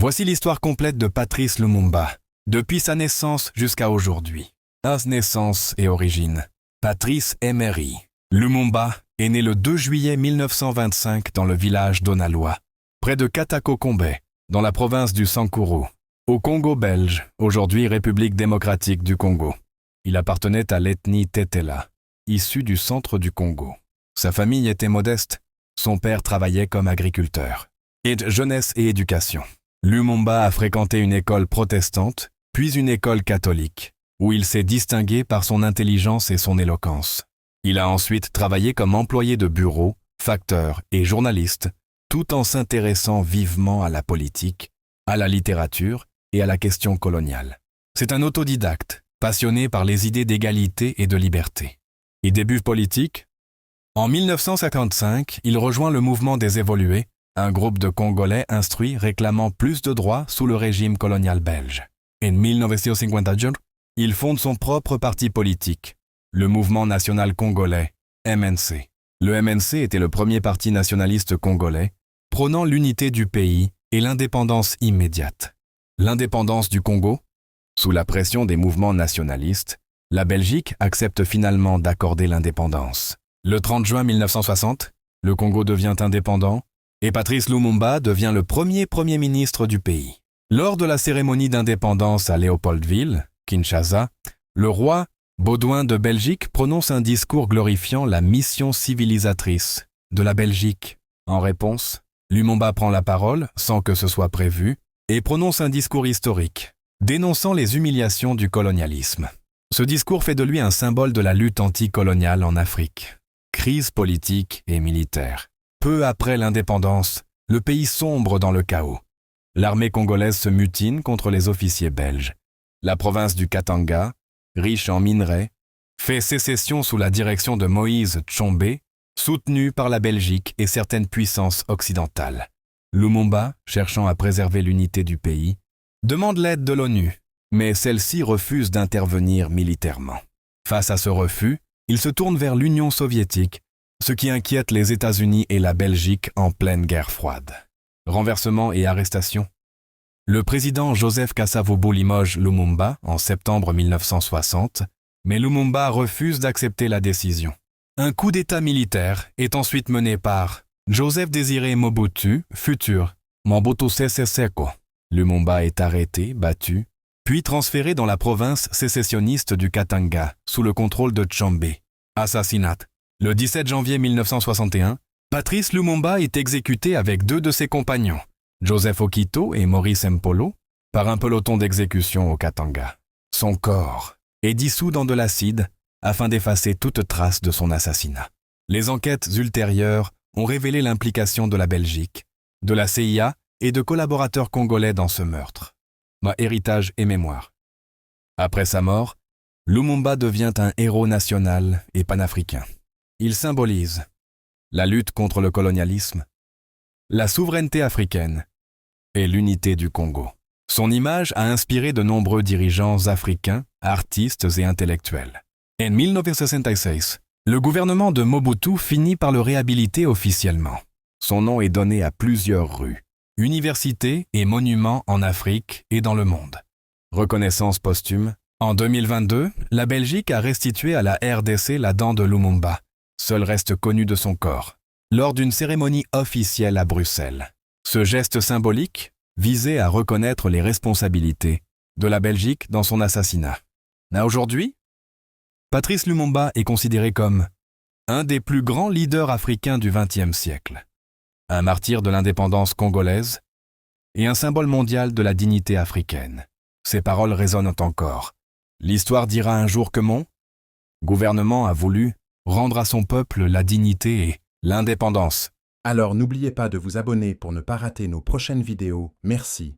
Voici l'histoire complète de Patrice Lumumba, depuis sa naissance jusqu'à aujourd'hui. Naissance et origine. Patrice Emery Lumumba est né le 2 juillet 1925 dans le village d'Onaloa, près de Katakokombe, dans la province du Sankuru, au Congo belge, aujourd'hui République démocratique du Congo. Il appartenait à l'ethnie Tetela, issue du centre du Congo. Sa famille était modeste, son père travaillait comme agriculteur. Jeunesse et éducation. Lumumba a fréquenté une école protestante, puis une école catholique, où il s'est distingué par son intelligence et son éloquence. Il a ensuite travaillé comme employé de bureau, facteur et journaliste, tout en s'intéressant vivement à la politique, à la littérature et à la question coloniale. C'est un autodidacte, passionné par les idées d'égalité et de liberté. Et début politique. En 1955, il rejoint le mouvement des Évolués, un groupe de Congolais instruits réclamant plus de droits sous le régime colonial belge. En 1951, il fonde son propre parti politique, le Mouvement national congolais, MNC. Le MNC était le premier parti nationaliste congolais, prônant l'unité du pays et l'indépendance immédiate. L'indépendance du Congo. Sous la pression des mouvements nationalistes, la Belgique accepte finalement d'accorder l'indépendance. Le 30 juin 1960, le Congo devient indépendant et Patrice Lumumba devient le premier Premier ministre du pays. Lors de la cérémonie d'indépendance à Léopoldville, Kinshasa, le roi Baudouin de Belgique prononce un discours glorifiant la mission civilisatrice de la Belgique. En réponse, Lumumba prend la parole, sans que ce soit prévu, et prononce un discours historique, dénonçant les humiliations du colonialisme. Ce discours fait de lui un symbole de la lutte anticoloniale en Afrique. Crise politique et militaire. Peu après l'indépendance, le pays sombre dans le chaos. L'armée congolaise se mutine contre les officiers belges. La province du Katanga, riche en minerais, fait sécession sous la direction de Moïse Tshombe, soutenu par la Belgique et certaines puissances occidentales. Lumumba, cherchant à préserver l'unité du pays, demande l'aide de l'ONU, mais celle-ci refuse d'intervenir militairement. Face à ce refus, il se tourne vers l'Union soviétique, ce qui inquiète les États-Unis et la Belgique en pleine guerre froide. Renversement et arrestation. Le président Joseph Kasavubu limoge Lumumba en septembre 1960, mais Lumumba refuse d'accepter la décision. Un coup d'État militaire est ensuite mené par Joseph Désiré Mobutu, futur Mobutu Sese Seko. Lumumba est arrêté, battu, puis transféré dans la province sécessionniste du Katanga, sous le contrôle de Tshombe. Assassinat. Le 17 janvier 1961, Patrice Lumumba est exécuté avec deux de ses compagnons, Joseph Okito et Maurice Mpolo, par un peloton d'exécution au Katanga. Son corps est dissous dans de l'acide afin d'effacer toute trace de son assassinat. Les enquêtes ultérieures ont révélé l'implication de la Belgique, de la CIA et de collaborateurs congolais dans ce meurtre. Héritage et mémoire. Après sa mort, Lumumba devient un héros national et panafricain. Il symbolise la lutte contre le colonialisme, la souveraineté africaine et l'unité du Congo. Son image a inspiré de nombreux dirigeants africains, artistes et intellectuels. En 1966, le gouvernement de Mobutu finit par le réhabiliter officiellement. Son nom est donné à plusieurs rues, universités et monuments en Afrique et dans le monde. Reconnaissance posthume. En 2022, la Belgique a restitué à la RDC la dent de Lumumba, seul reste connu de son corps, lors d'une cérémonie officielle à Bruxelles. Ce geste symbolique visait à reconnaître les responsabilités de la Belgique dans son assassinat. Aujourd'hui, Patrice Lumumba est considéré comme un des plus grands leaders africains du XXe siècle, un martyr de l'indépendance congolaise et un symbole mondial de la dignité africaine. Ses paroles résonnent encore. L'histoire dira un jour que mon gouvernement a voulu rendre à son peuple la dignité et l'indépendance. Alors n'oubliez pas de vous abonner pour ne pas rater nos prochaines vidéos. Merci.